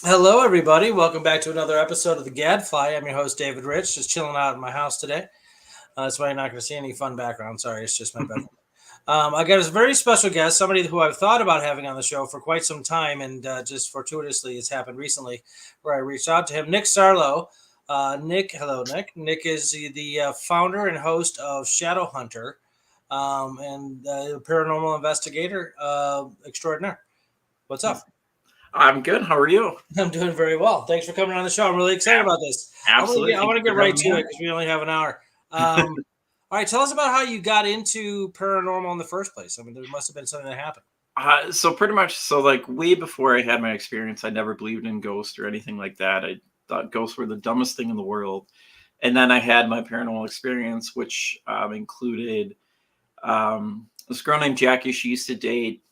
Hello, everybody. Welcome back to another episode of the Gadfly. I'm your host, David Rich, just chilling out in my house today. That's why you're not going to see any fun background. Sorry, it's just my bedroom. I got a very special guest, somebody who I've thought about having on the show for quite some time, and just fortuitously, it's happened recently where I reached out to him, Nick Sarlo. Nick, hello, Nick. Nick is the founder and host of Shadow Hunter and paranormal investigator extraordinaire. What's up? I'm good. How are you? I'm doing very well. Thanks for coming on the show. I'm really excited about this. Absolutely. I Thank want you to for get right having me to it on. because we only have an hour. All right, tell us about how you got into paranormal in the first place. I mean, there must have been something that happened. So pretty much, like way before I had my experience, I never believed in ghosts or anything like that. I thought ghosts were the dumbest thing in the world. And then I had my paranormal experience, which included this girl named Jackie. She used to date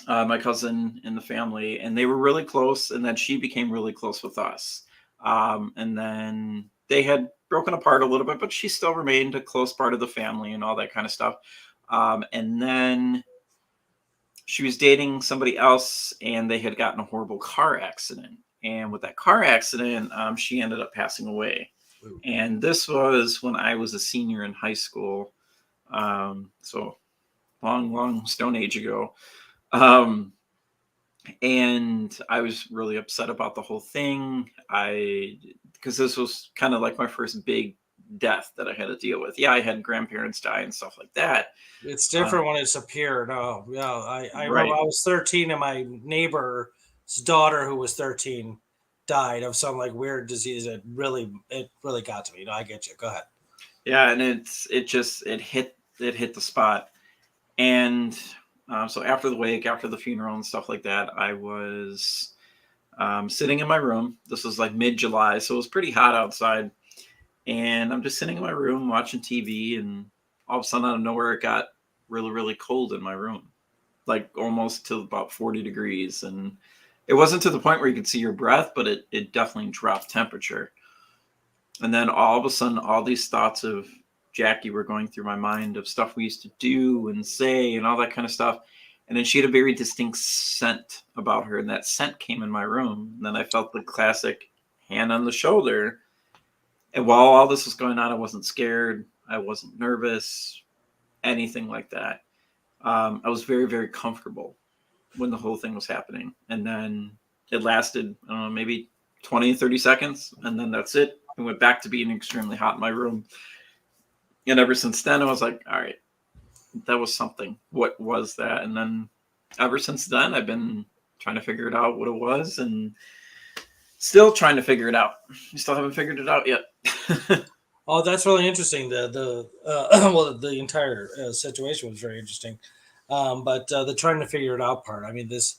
my cousin in the family, and they were really close. And then she became really close with us. And then they had broken apart a little bit, but she still remained a close part of the family and all that kind of stuff. And then she was dating somebody else, and they had gotten a horrible car accident. And with that car accident, she ended up passing away. Ooh. And this was when I was a senior in high school. So long, long Stone Age ago. Um, and I was really upset about the whole thing. Because this was kind of like my first big death that I had to deal with. Yeah, I had grandparents die and stuff like that. It's Um, different when it's a peer. No, yeah, I remember right. I was 13 and my neighbor's daughter, who was 13, died of some like weird disease. It really got to me. No, I get you. Go ahead. Yeah, and it hit the spot. And so after the wake, after the funeral and stuff like that, I was sitting in my room. This was like mid July, so it was pretty hot outside. And I'm just sitting in my room watching TV, and all of a sudden, out of nowhere, it got really, really cold in my room, like almost to about 40 degrees. And it wasn't to the point where you could see your breath, but it definitely dropped temperature. And then all of a sudden, all these thoughts of Jackie were going through my mind of stuff we used to do and say and all that kind of stuff. And then she had a very distinct scent about her, and that scent came in my room. And then I felt the classic hand on the shoulder. And while all this was going on, I wasn't scared. I wasn't nervous, anything like that. I was very, very comfortable when the whole thing was happening. And then it lasted, I don't know, maybe 20, 30 seconds. And then that's it. It went back to being extremely hot in my room. And ever since then, I was like, all right, that was something. What was that? And then ever since then, I've been trying to figure it out what it was and still trying to figure it out. I still haven't figured it out yet. Oh, that's really interesting. The well, the entire situation was very interesting, but the trying to figure it out part. I mean, this,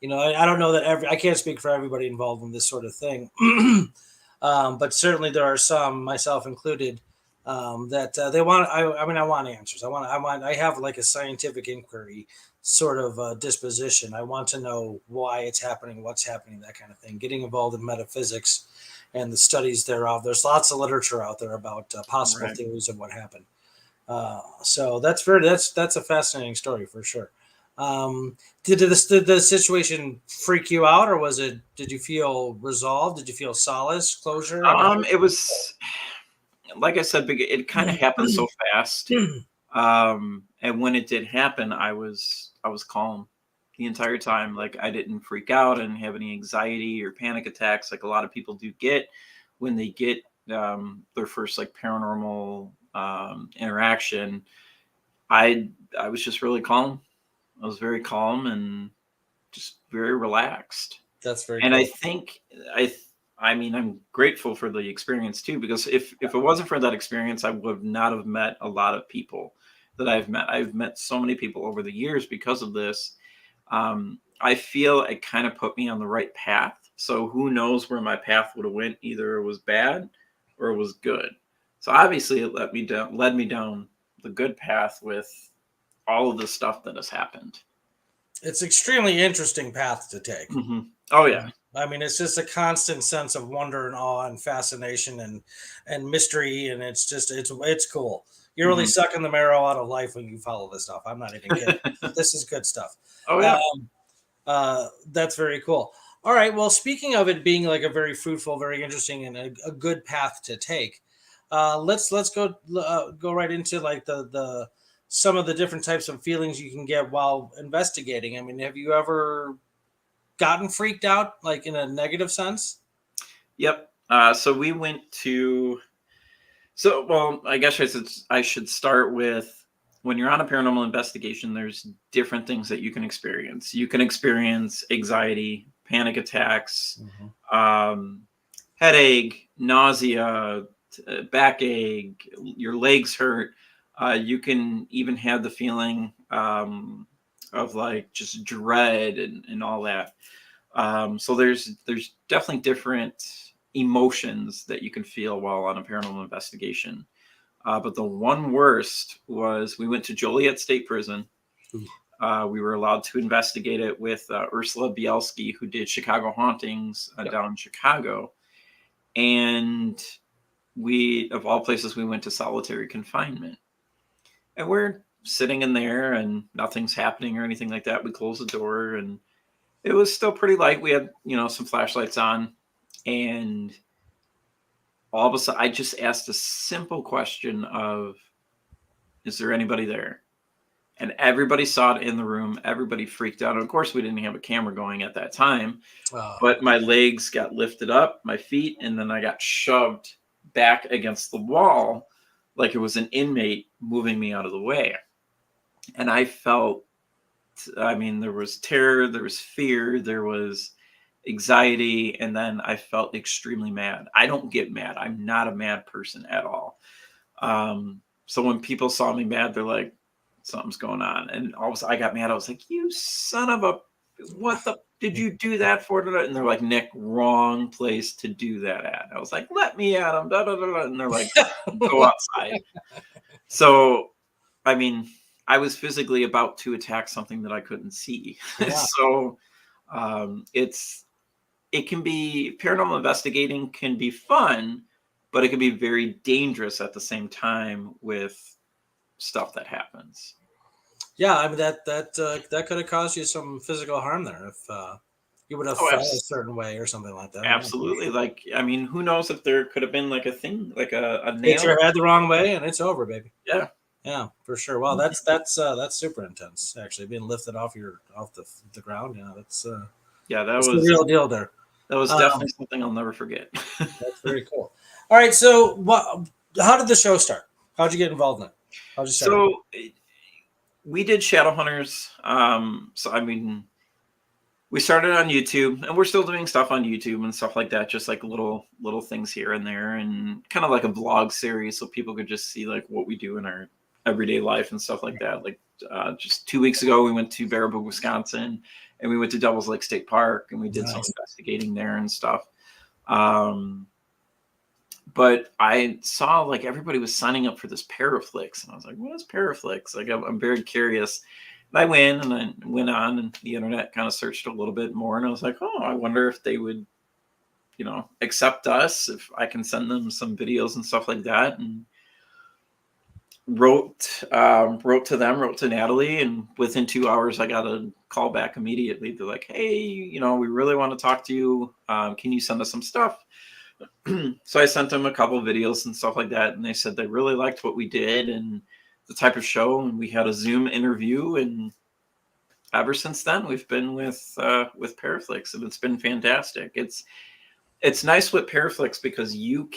I don't know that I can't speak for everybody involved in this sort of thing, but certainly there are some, myself included, that they want. I mean, I want answers. I have like a scientific inquiry sort of disposition. I want to know why it's happening, what's happening, that kind of thing. Getting involved in metaphysics and the studies thereof. There's lots of literature out there about possible Right. theories of what happened. So that's a fascinating story for sure. Did the situation freak you out, or was it? Did you feel resolved? Did you feel solace, closure? I mean, It was like I said, it kind of happened so fast. And when it did happen, I was calm the entire time. Like I didn't freak out. I didn't have any anxiety or panic attacks like a lot of people do get when they get their first like paranormal interaction. I was just really calm. I was very calm and just very relaxed. that's very And I cool. think I I mean I'm grateful for the experience too, because if it wasn't for that experience, I would not have met a lot of people that I've met. I've met so many people over the years because of this. I feel it kind of put me on the right path. So who knows where my path would have went? Either it was bad or it was good. So obviously it led me down the good path with all of the stuff that has happened. It's extremely interesting path to take. Oh yeah. I mean, it's just a constant sense of wonder and awe and fascination and mystery, and it's cool. You're really hmm sucking the marrow out of life when you follow this stuff. I'm not even kidding. This is good stuff. Oh yeah. Um, that's very cool. All right. Well, speaking of it being like a very fruitful, very interesting, and a good path to take, let's go right into like the some of the different types of feelings you can get while investigating. I mean, have you ever gotten freaked out, like in a negative sense? Yep. So we went to. So, well, I guess I should start with when you're on a paranormal investigation, there's different things that you can experience. You can experience anxiety, panic attacks, Mhm. um, headache, nausea, backache, your legs hurt. You can even have the feeling of like just dread and all that. So there's definitely different emotions that you can feel while on a paranormal investigation. But the one worst was we went to Joliet State Prison. Ooh. We were allowed to investigate it with Ursula Bielski, who did Chicago Hauntings Yep. down in Chicago. And we, of all places, we went to solitary confinement. And we're sitting in there and nothing's happening or anything like that. We close the door and it was still pretty light. We had, some flashlights on. And all of a sudden, I just asked a simple question of, is there anybody there? And everybody saw it in the room. Everybody freaked out. And of course, we didn't have a camera going at that time, Oh, but my legs got lifted up, my feet, and then I got shoved back against the wall like it was an inmate moving me out of the way. And I felt, I mean, there was terror, there was fear, there was anxiety, and then I felt extremely mad. I don't get mad. I'm not a mad person at all. So when people saw me mad, they're like, something's going on. And all of a sudden I got mad. I was like, you son of a, what the, did you do that for? And they're like, Nick, wrong place to do that at. I was like, let me at them. Da, da, da, da. And they're like, go outside. So, I mean, I was physically about to attack something that I couldn't see. yeah. So it's, it can be, paranormal investigating can be fun, but it can be very dangerous at the same time with stuff that happens. Yeah, I mean that could have caused you some physical harm there if you would have Oh, fell a certain way or something like that. Yeah, for absolutely. sure. Like, I mean, who knows if there could have been like a thing, like a Hit nail. your head the wrong way and it's over, baby. Yeah. Yeah, for sure. Wow, that's super intense. Actually, being lifted off the ground. Yeah, Yeah. that's the real deal there. That was Um, definitely something I'll never forget. that's very cool. All right, so what? How did the show start? How'd you get involved in it? How'd you start? So we did Shadow Hunters. So, I mean, we started on YouTube and we're still doing stuff on YouTube and stuff like that, just like little things here and there, and kind of like a vlog series so people could just see like what we do in our everyday life and stuff like that. Like just 2 weeks ago we went to Baraboo, Wisconsin, and we went to Devils Lake State Park and we did some Nice. investigating there and stuff. Um, but I saw like everybody was signing up for this Paraflix, and I was like, "What is Paraflix?" Like, I'm very curious. And I went and I went on, and the internet kind of searched a little bit more, and I was like, "Oh, I wonder if they would, accept us if I can send them some videos and stuff like that." And wrote to them, wrote to Natalie, and within 2 hours, I got a call back immediately. They're like, "Hey, we really want to talk to you. Can you send us some stuff?" So I sent them a couple of videos and stuff like that, and they said they really liked what we did and the type of show, and we had a Zoom interview, and ever since then we've been with Paraflix, and it's been fantastic. It's nice with Paraflix because you're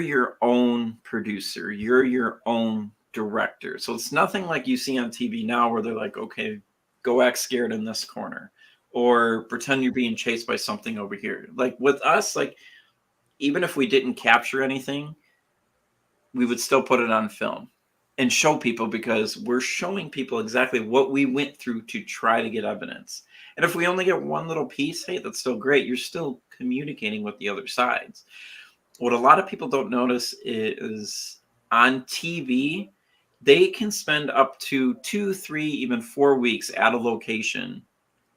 your own producer, you're your own director. So it's nothing like you see on TV now where they're like, okay, go act scared in this corner or pretend you're being chased by something over here. Like with us, like even if we didn't capture anything, we would still put it on film and show people because we're showing people exactly what we went through to try to get evidence. And if we only get one little piece, hey, that's still great. You're still communicating with the other sides. What a lot of people don't notice is on TV, they can spend up to 2, 3, even 4 weeks at a location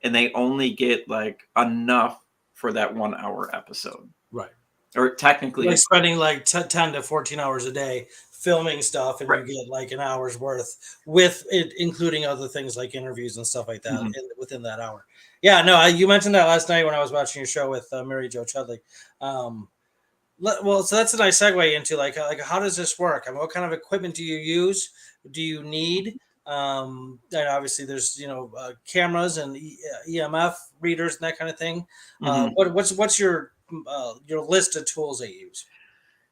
and they only get like enough for that 1 hour episode. Right. Or technically Like it's spending like 10 to 14 hours a day filming stuff, and Right. you get like an hour's worth with it, including other things like interviews and stuff like that Mhm. within that hour. Yeah, no, you mentioned that last night when I was watching your show with Mary Jo Chudley. Um, well, so that's a nice segue into like how does this work? I mean, what kind of equipment do you use? Do you need? And obviously, there's cameras and EMF readers and that kind of thing. Mhm. What's your list of tools that you use?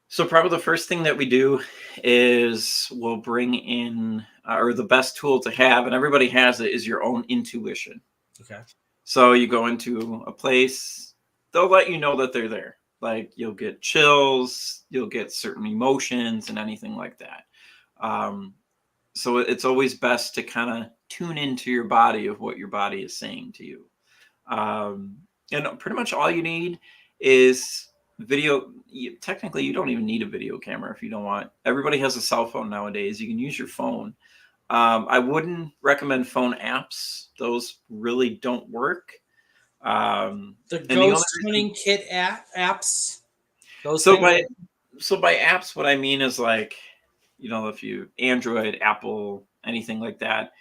So probably the first thing that we do is we'll bring in, or the best tool to have, and everybody has it, is your own intuition. Okay. So you go into a place, they'll let you know that they're there. Like you'll get chills, you'll get certain emotions, and anything like that. Um, so it's always best to kind of tune into your body of what your body is saying to you. Um, and pretty much all you need is video. Technically, you don't even need a video camera if you don't want. Everybody has a cell phone nowadays. You can use your phone. I wouldn't recommend phone apps; those really don't work. The And the only ghost reason, hunting kit apps, those so things. by apps, what I mean is like, if you Android, Apple, anything like that,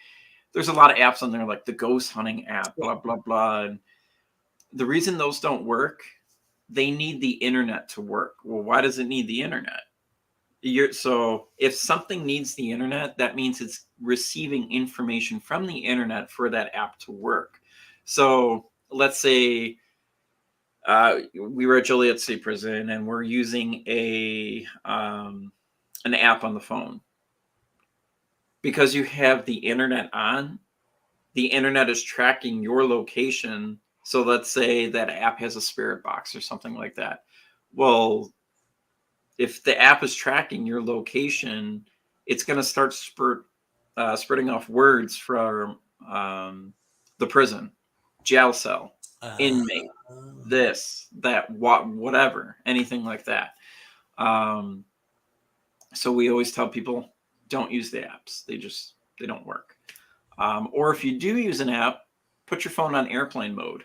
there's a lot of apps on there like the ghost hunting app, Yeah. blah blah blah. And the reason those don't work, they need the internet to work. Well, why does it need the internet? So if something needs the internet, that means it's receiving information from the internet for that app to work. So let's say we were at Joliet State Prison and we're using an app on the phone. Because you have the internet on, the internet is tracking your location. So let's say that app has a spirit box or something like that. Well, if the app is tracking your location, it's going to start spurting off words from the prison, jail cell, Uh, inmate, this, that, whatever, anything like that. Um, so we always tell people don't use the apps. They don't work. Or if you do use an app, put your phone on airplane mode.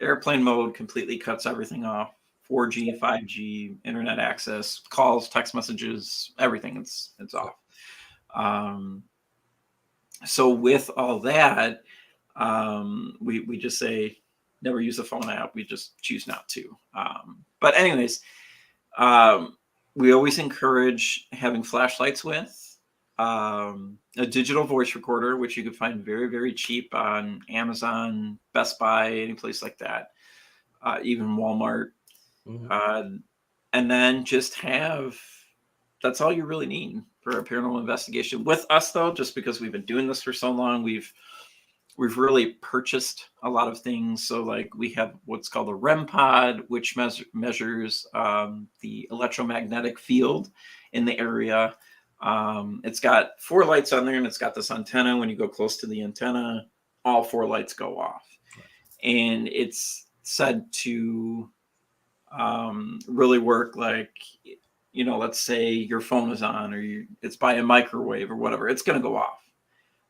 Airplane mode completely cuts everything off. 4G, 5G, internet access, calls, text messages, everything. It's off. Um, so with all that, we just say never use a phone app. We just choose not to. But anyways, um, we always encourage having flashlights with a digital voice recorder, which you can find very, very cheap on Amazon, Best Buy, any place like that, even Walmart. mhm. Uh, and then just that's all you really need for a paranormal investigation. With us, though, just because we've been doing this for so long, we've really purchased a lot of things. So like we have what's called a REM pod, which measures the electromagnetic field in the area. It's got 4 lights on there, and it's got this antenna. When you go close to the antenna, all 4 lights go off. And it's said to really work like, let's say your phone is on or it's by a microwave or whatever, it's going to go off.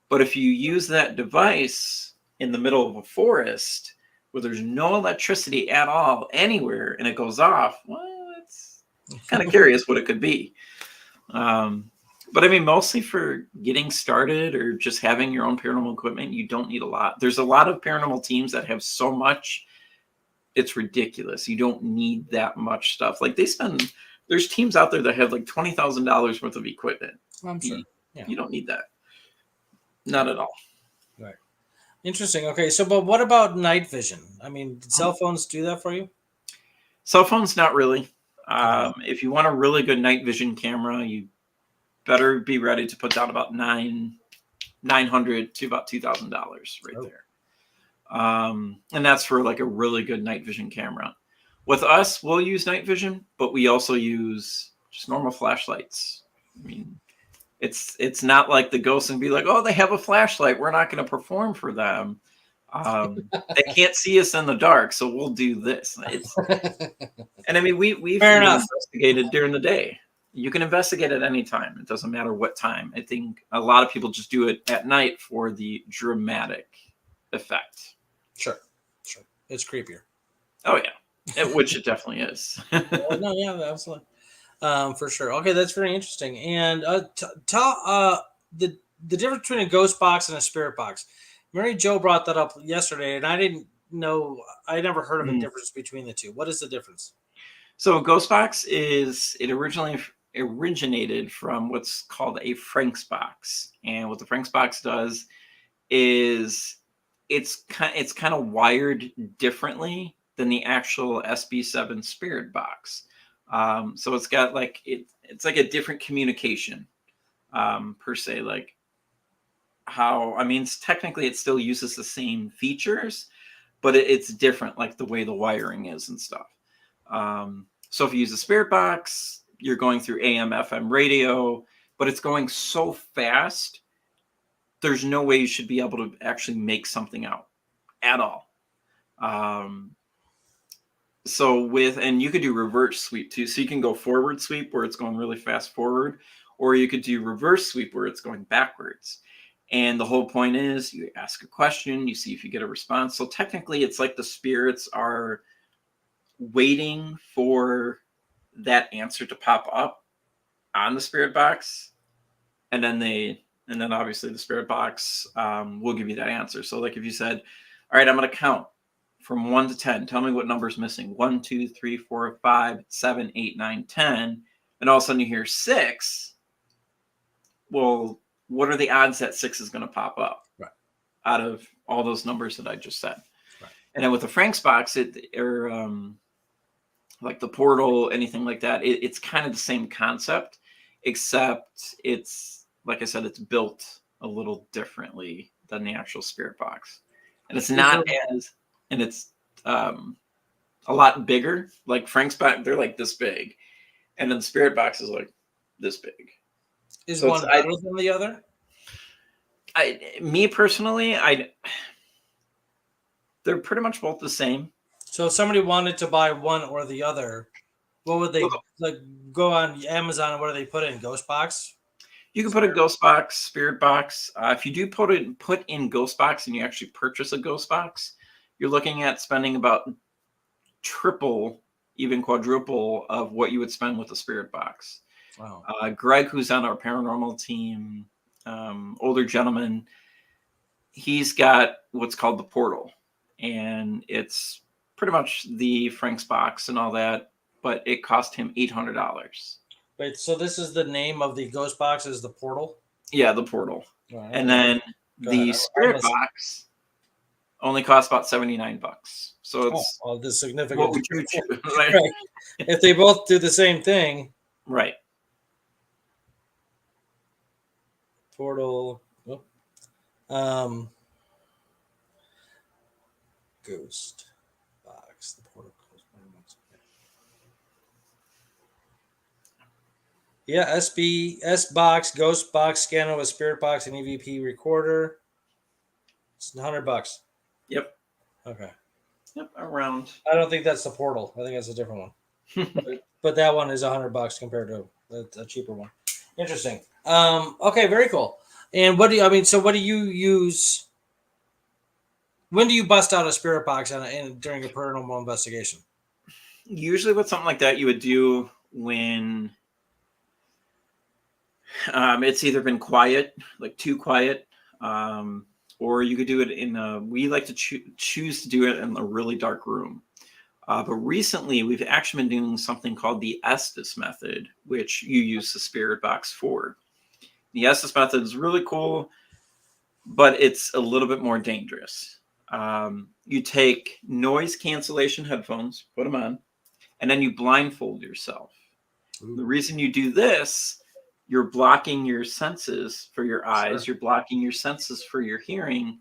But if you use that device in the middle of a forest where there's no electricity at all anywhere and it goes off, well, it's kind of curious what it could be. But I mean, mostly for getting started or just having your own paranormal equipment, you don't need a lot. There's a lot of paranormal teams that have so much, it's ridiculous. You don't need that much stuff. Like there's teams out there that have like $20,000 worth of equipment. I'm sure. You, Yeah. you don't need that. Not at all. Right. Interesting. Okay. So, but what about night vision? I mean, did cell phones do that for you? Cell phones, not really. Okay. If you want a really good night vision camera, you better be ready to put down about $900 to about $2,000 right Oh. there. And that's for like a really good night vision camera. With us, we'll use night vision, but we also use just normal flashlights. I mean, it's not like the ghosts and be like, oh, they have a flashlight, we're not going to perform for them. They can't see us in the dark, so we'll do this. And I mean, we've Fair even enough. investigated during the day. You can investigate at any time. It doesn't matter what time. I think a lot of people just do it at night for the dramatic effect. Sure. Sure. It's creepier. Oh yeah, which it definitely is. No, yeah, absolutely. For sure. Okay, that's very interesting. And tell the difference between a ghost box and a spirit box. Mary Jo brought that up yesterday, and I didn't know. I never heard of a Mm. difference between the two. What is the difference? So ghost box is it originally originated from what's called a Frank's box, and what the Frank's box does is it's kind of wired differently than the actual SB7 spirit box. So it's got like it's like a different communication per se. Like how I mean, technically it still uses the same features, but it's different, like the way the wiring is and stuff. So if you use a spirit box, you're going through AM, FM radio, but it's going so fast. There's no way you should be able to actually make something out at all. Um, and you could do reverse sweep too. So you can go forward sweep where it's going really fast forward, or you could do reverse sweep where it's going backwards. And the whole point is you ask a question, you see if you get a response. So technically, it's like the spirits are waiting for that answer to pop up on the spirit box, and then obviously the spirit box will give you that answer. So like if you said, all right, I'm going to count from 1 to 10, tell me what number's missing. 1, 2, 3, 4, 5, 7, 8, 9, 10, and all of a sudden you hear 6. Well, what are the odds that 6 is going to pop up Right. out of all those numbers that I just said? Right. And then with the Frank's box, like the portal, anything like that, it's kind of the same concept, except it's, like I said, it's built a little differently than the actual spirit box. And it's not as, and it's a lot bigger. Like Frank's box, they're like this big. And then the spirit box is like this big. Is So one better than the other? Me personally, they're pretty much both the same. So if somebody wanted to buy one or the other, what would they Well, like? Go on Amazon and what do they put in? Ghost box? you can put a ghost box, spirit box. If you do put in ghost box and you actually purchase a ghost box, you're looking at spending about triple, even quadruple of what you would spend with a spirit box. Wow. Greg, who's on our paranormal team, older gentleman, he's got what's called the portal, and it's pretty much the Frank's box and all that, but it cost him $800. Wait, so this is the name of the ghost box is the portal? Yeah, the portal. All And right. then Go ahead. the I'm spirit listening. box only costs about $79. So Oh, it's well, the what significant would you difference. choose? Right. Right. If they both do the same thing, Right. portal. Oh, um, ghost box. The portal. Yeah, SB S box, ghost box, scanner with spirit box and EVP recorder. It's $100. Yep. Okay. Yep. Around. I don't think that's the portal. I think that's a different one. But that one is $100 compared to a cheaper one. Interesting. Okay, very cool. And what do you? I mean, so what do you use? When do you bust out a spirit box during a paranormal investigation? Usually, with something like that, you would do when it's either been quiet, like too quiet, or you could do it in we like to choose to do it in a really dark room. But recently, we've actually been doing something called the Estes method, which you use the spirit box for. The Estes method is really cool, but it's a little bit more dangerous. You take noise cancellation headphones, put them on, and then you blindfold yourself. Ooh. The reason you do this, you're blocking your senses for your eyes, Sure. you're blocking your senses for your hearing,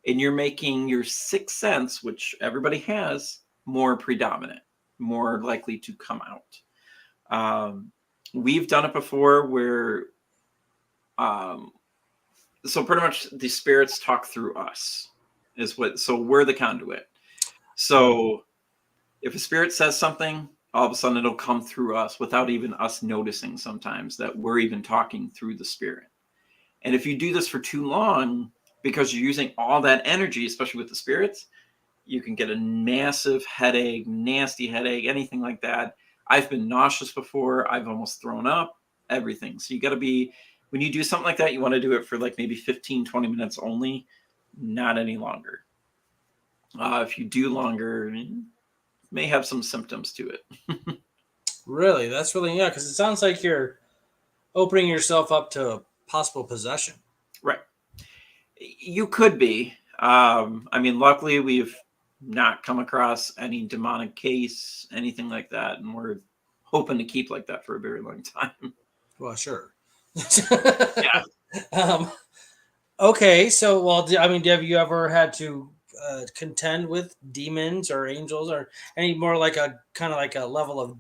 and you're making your sixth sense, which everybody has, more predominant, more likely to come out. We've done it before where, so pretty much the spirits talk through us, so we're the conduit. So if a spirit says something, all of a sudden it'll come through us without even us noticing sometimes that we're even talking through the spirit. And if you do this for too long, because you're using all that energy, especially with the spirits, you can get a massive headache, nasty headache, anything like that. I've been nauseous before. I've almost thrown up, everything. So you got to be, when you do something like that, you want to do it for like maybe 15, 20 minutes only, not any longer. If you do longer, you may have some symptoms to it. Really, that's really, yeah, because it sounds like you're opening yourself up to possible possession. Right. You could be. I mean, luckily we've not come across any demonic case, anything like that, and we're hoping to keep like that for a very long time. Well, sure. Yeah. um, okay, so well, I mean, have you ever had to contend with demons or angels or any more like a kind of like a level of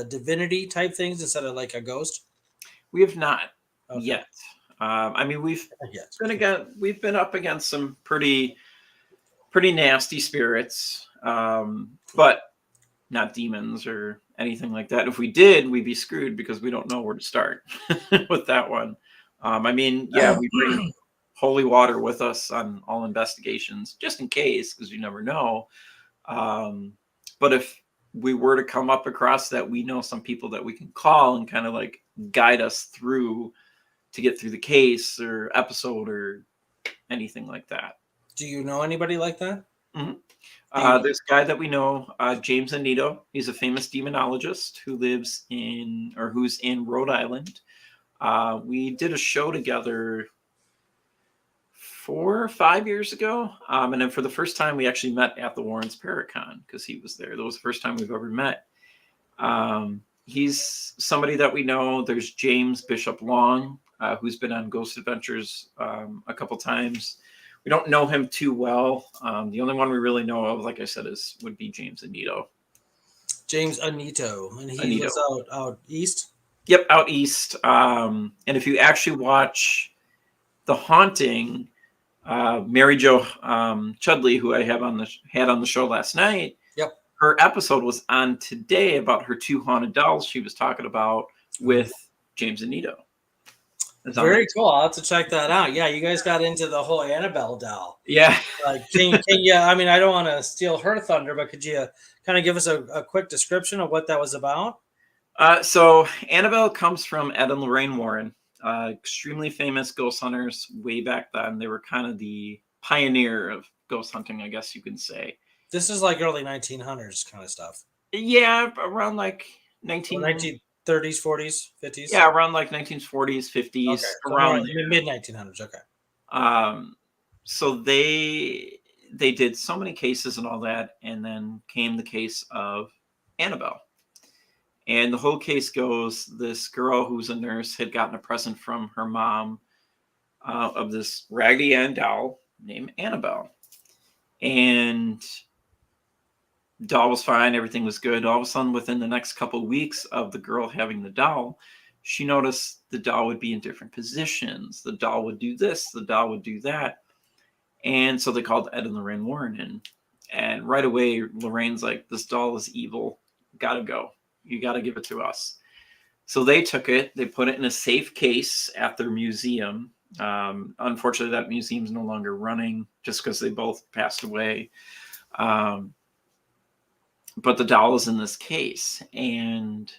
divinity type things instead of like a ghost? We have not Okay, yet. I mean, yes. we've been up against some pretty nasty spirits, but not demons or anything like that. If we did, we'd be screwed because we don't know where to start with that one. I mean, yeah, we bring holy water with us on all investigations just in case, because you never know. Um, but if we were to come up across that, we know some people that we can call and kind of like guide us through to get through the case or episode or anything like that. Do you know anybody like that? Mhm. Do you? There's a guy that we know, James Anito. He's a famous demonologist who lives in, or who's in Rhode Island. We did a show together 4 or 5 years ago. And then for the first time, we actually met at the Warrens Paracon because he was there. That was the first time we've ever met. He's somebody that we know. There's James Bishop Long, who's been on Ghost Adventures a couple times. We don't know him too well. The only one we really know of, like I said, would be James Anito. James Anito, and he Anito. lives out east. Yep, out east. And if you actually watch The Haunting, Mary Jo Chudley, who I had on the show last night, Yep. her episode was on today about her 2 haunted dolls she was talking about with James Anito. Very cool. I'll have to check that out. Yeah, you guys got into the whole Annabelle doll. Yeah. Can you? I mean, I don't want to steal her thunder, but could you kind of give us a quick description of what that was about? So Annabelle comes from Ed and Lorraine Warren, extremely famous ghost hunters way back then. They were kind of the pioneer of ghost hunting, I guess you could say. This is like early 1900s kind of stuff. Yeah, around like 1930s, 40s, 50s. Yeah, around like 1940s, 50s, Okay, so around mid 1900s. Okay. So they did so many cases and all that, and then came the case of Annabelle. And the whole case goes, this girl who's a nurse had gotten a present from her mom of this Raggedy Ann doll named Annabelle. And doll was fine, everything was good. All of a sudden, within the next couple of weeks of the girl having the doll, she noticed the doll would be in different positions. The doll would do this, the doll would do that. And so they called Ed and Lorraine Warren in. And right away, Lorraine's like, this doll is evil. Gotta go. You got to give it to us. So they took it. They put it in a safe case at their museum. Unfortunately, that museum's no longer running just because they both passed away. But the doll is in this case. And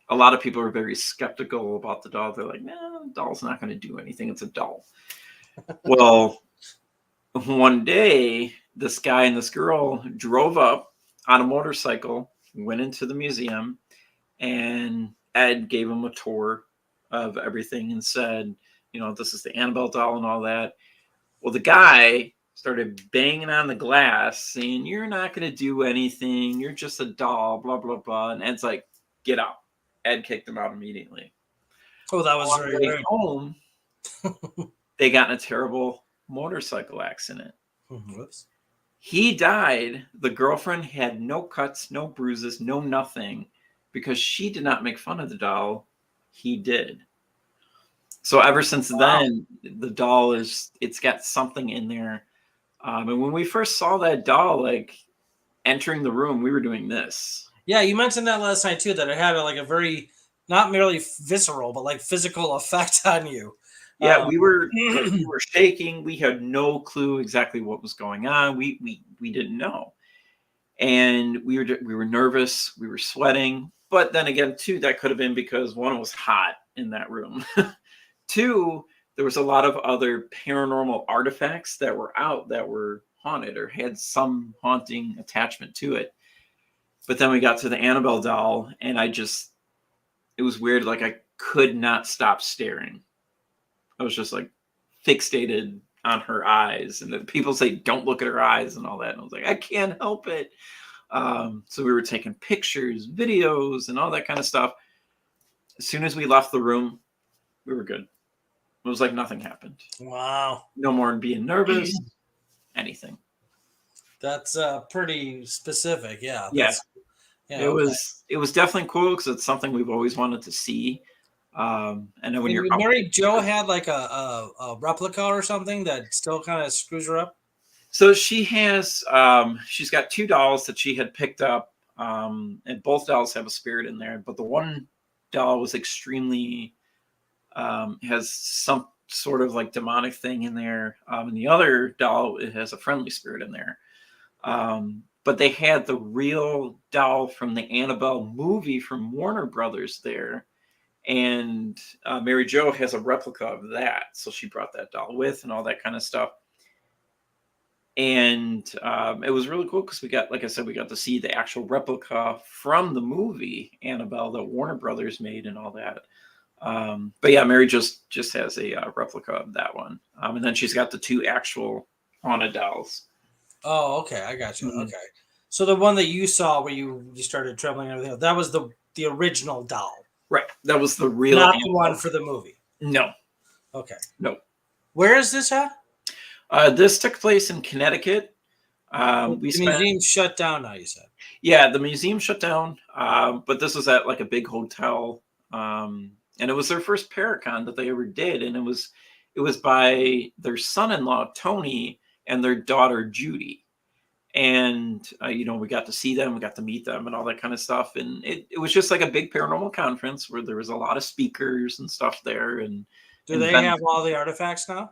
a lot of people are very skeptical about the doll. They're like, no, the doll's not going to do anything. It's a doll. Well, one day, this guy and this girl drove up on a motorcycle, went into the museum, and Ed gave him a tour of everything and said, this is the Annabelle doll and all that. Well, the guy started banging on the glass saying, you're not going to do anything. You're just a doll, blah, blah, blah. And Ed's like, get out. Ed kicked him out immediately. Oh, that was very rude. Home, they got in a terrible motorcycle accident. Whoops. He died. The girlfriend had no cuts, no bruises, no nothing, because she did not make fun of the doll. He did. So ever since then, the doll it's got something in there. And when we first saw that doll, like entering the room, we were doing this. Yeah, you mentioned that last night too, that it had a very, not merely visceral, but like physical effect on you. Yeah, we were shaking. We had no clue exactly what was going on. We didn't know. And we were nervous. We were sweating. But then again, too, that could have been because one, it was hot in that room. Two, there was a lot of other paranormal artifacts that were out that were haunted or had some haunting attachment to it. But then we got to the Annabelle doll, and it was weird. Like, I could not stop staring. I was just like fixated on her eyes. And then people say, don't look at her eyes and all that. And I was like, I can't help it. So we were taking pictures, videos, and all that kind of stuff. As soon as we left the room, we were good. It was like nothing happened. Wow. No more being nervous, anything. That's pretty specific. Yeah. Yeah. Yeah. Okay. It was definitely cool because it's something we've always wanted to see. And then when And you're would out Mary Jo had like a replica or something that still kind of screws her up? So she has she's got two dolls that she had picked up, and both dolls have a spirit in there, but the one doll was extremely has some sort of like demonic thing in there, and the other doll, it has a friendly spirit in there. But they had the real doll from the Annabelle movie from Warner Brothers there, and Mary Jo has a replica of that, so she brought that doll with and all that kind of stuff. And it was really cool because we got, like I said, we got to see the actual replica from the movie Annabelle that Warner Brothers made and all that. But yeah, Mary just has a replica of that one, and then she's got the two actual haunted dolls. Oh, okay. I got you. Mhm. Okay. So the one that you saw where you started trembling and everything, that was the original doll, Right, that was the real not the Annabelle. one for the movie. No, Okay. no. Where is this at? This took place in Connecticut. The We spent museum shut down now, you said. Yeah, the museum shut down, but this was at like a big hotel, and it was their first Paracon that they ever did, and it was by their son-in-law Tony and their daughter Judy, and we got to see them, we got to meet them, and all that kind of stuff, and it was just like a big paranormal conference where there was a lot of speakers and stuff there, Do and they have all the artifacts now?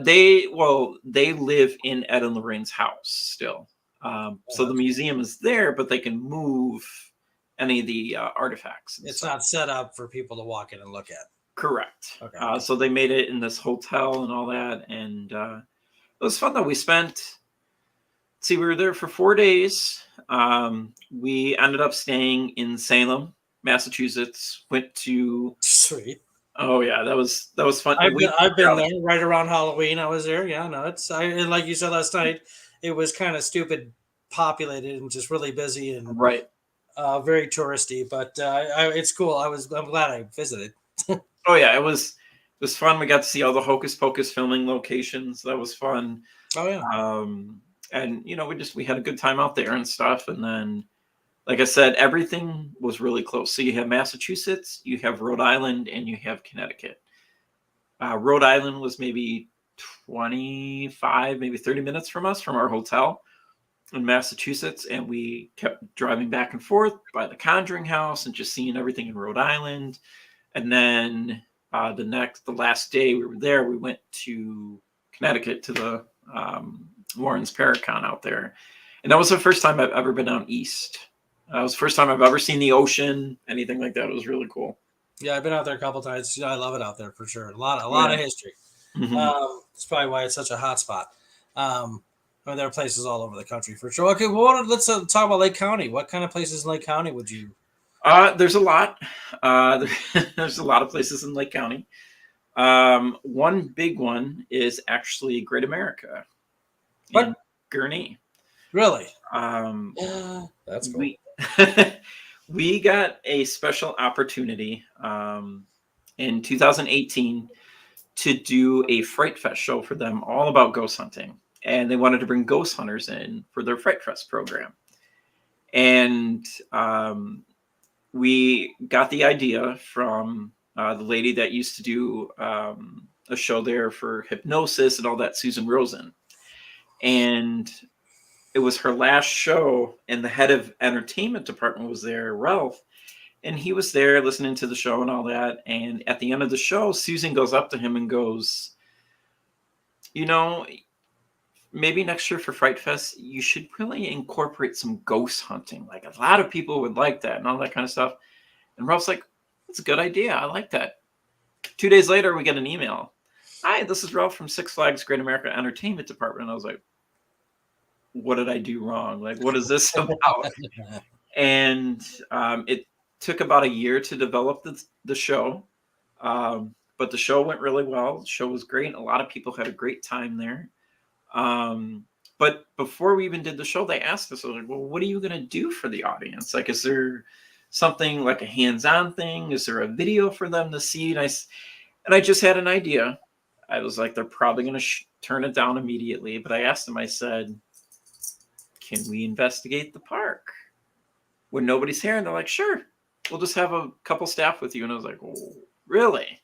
they live in Ed and Lorraine's house still. Oh, So the okay. museum is there, but they can move any of the artifacts and It's stuff. not set up for people to walk in and look at. Correct. Okay. So they made it in this hotel and all that, and it was fun though. We were there for 4 days. We ended up staying in Salem, Massachusetts. Went to Sweet. Oh yeah, that was fun. I've been there right around Halloween. I was there. Yeah, no, and like you said last night, it was kind of stupid populated and just really busy and Right. very touristy. But it's cool. I'm glad I visited. Oh yeah, it was fun. We got to see all the Hocus Pocus filming locations. That was fun. Oh yeah. And we had a good time out there and stuff. And then, like I said, everything was really close. So you have Massachusetts, you have Rhode Island, and you have Connecticut. Rhode Island was maybe 25, maybe 30 minutes from us, from our hotel in Massachusetts, and we kept driving back and forth by the Conjuring House and just seeing everything in Rhode Island. And then the last day we were there, we went to Connecticut to the Lawrence Paracon out there, and that was the first time I've ever been out east. It was the first time I've ever seen the ocean, anything like that. It was really cool. Yeah, I've been out there a couple times. I love it out there for sure. A lot Yeah. of history. Hmm. That's probably why it's such a hot spot. There are places all over the country for sure. Okay, well, let's talk about Lake County. What kind of places in Lake County would you? There's a lot. There's a lot of places in Lake County. One big one is actually Great America in What? Gurnee. Really? That's cool. We we got a special opportunity in 2018 to do a Fright Fest show for them, all about ghost hunting, and they wanted to bring ghost hunters in for their Fright Fest program. And we got the idea from the lady that used to do a show there for hypnosis and all that, Susan Rosen. And it was her last show, and the head of entertainment department was there, Ralph, and he was there listening to the show and all that. And at the end of the show, Susan goes up to him and goes, maybe next year for Fright Fest, you should really incorporate some ghost hunting. Like a lot of people would like that and all that kind of stuff. And Ralph's like, that's a good idea. I like that. 2 days later, we get an email. Hi, this is Ralph from Six Flags Great America Entertainment Department. And I was like, what did I do wrong? Like, what is this about? And it took about a year to develop the show. But the show went really well. The show was great. A lot of people had a great time there. But before we even did the show, they asked us, like, well, what are you going to do for the audience? Like, is there something like a hands-on thing? Is there a video for them to see? And I just had an idea. I was like, they're probably going to turn it down immediately. But I asked them, I said, can we investigate the park when nobody's here? And they're like, sure, we'll just have a couple staff with you. And I was like, oh, really?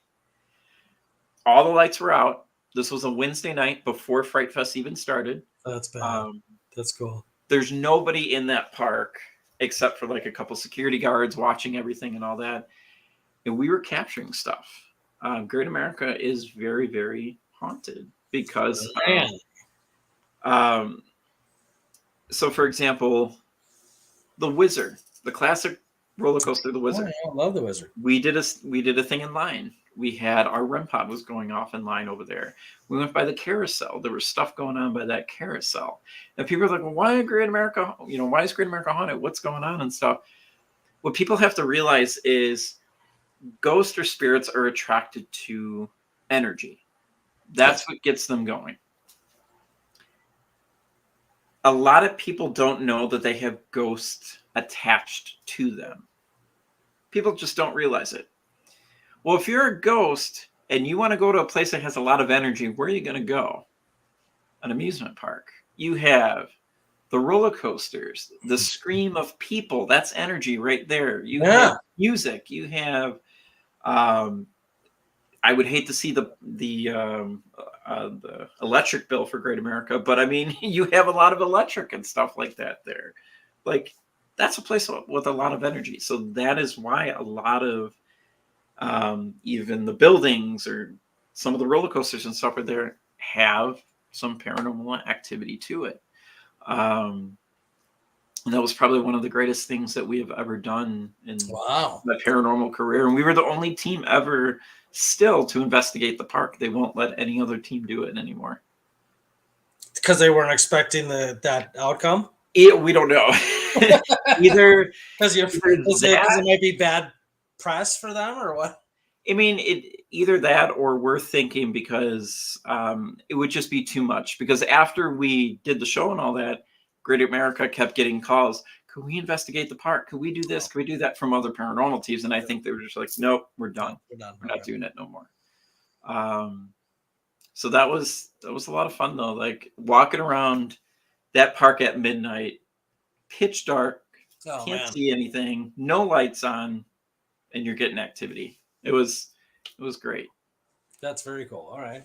All the lights were out. This was a Wednesday night before Fright Fest even started. That's bad. That's cool. There's nobody in that park except for like a couple security guards watching everything and all that. And we were capturing stuff. Great America is very, very haunted because, so for example, the Wizard, the classic roller coaster, the Wizard. I love the Wizard. We did a thing in line. We had our REM pod was going off in line over there. We went by the carousel. There was stuff going on by that carousel. And people are like, well, why Great America? Why is Great America haunted? What's going on and stuff? What people have to realize is ghosts or spirits are attracted to energy. That's what gets them going. A lot of people don't know that they have ghosts attached to them. People just don't realize it. Well, if you're a ghost and you want to go to a place that has a lot of energy, where are you going to go? An amusement park. You have the roller coasters, the scream of people. That's energy right there. You have music. You have, I would hate to see the electric bill for Great America, but I mean, you have a lot of electric and stuff like that there. Like, that's a place with a lot of energy. So that is why a lot of even the buildings or some of the roller coasters and stuff are there have some paranormal activity to it. And that was probably one of the greatest things that we have ever done in my paranormal career. And we were the only team ever still to investigate the park. They won't let any other team do it anymore. Because they weren't expecting that outcome? We don't know. Either because it might be bad press for them or what? I mean, either that or we're thinking because it would just be too much. Because after we did the show and all that, Great America kept getting calls. Could we investigate the park? Could we do this? Could we do that from other paranormal teams? And I think they were just like, nope, we're done. We're not doing it no more. So that was a lot of fun though. Like walking around that park at midnight, pitch dark, can't see anything, no lights on, and you're getting activity. It was great. That's very cool. All right.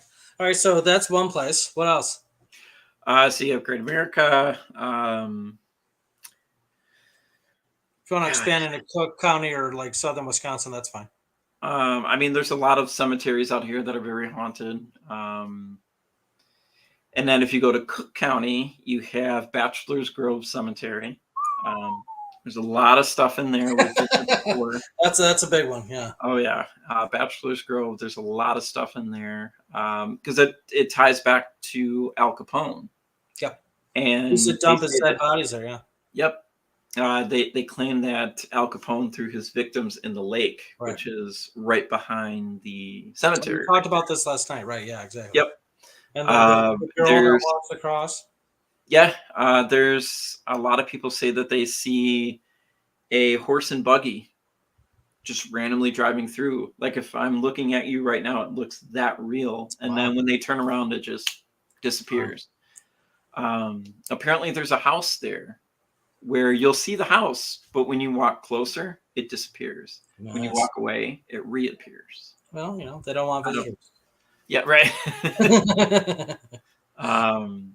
So that's one place. What else? So you have Great America. If you want to expand into Cook County or like southern Wisconsin, that's fine. I mean, there's a lot of cemeteries out here that are very haunted. And then if you go to Cook County, you have Bachelor's Grove Cemetery. There's a lot of stuff in there. That's a big one, yeah. Oh yeah, Bachelor's Grove. There's a lot of stuff in there because it ties back to Al Capone. Yep. And used to dump his dead bodies there, yeah. Yep. They claim that Al Capone threw his victims in the lake, which is right behind the cemetery. We talked about this last night, right? Yeah, exactly. Yep. And the girl that walks across. Yeah, there's a lot of people say that they see a horse and buggy just randomly driving through. Like if I'm looking at you right now, it looks that real. And then when they turn around, it just disappears. Apparently there's a house there where you'll see the house, but when you walk closer, it disappears. Nice. When you walk away, it reappears. Well, they don't want visitors. Yeah, right.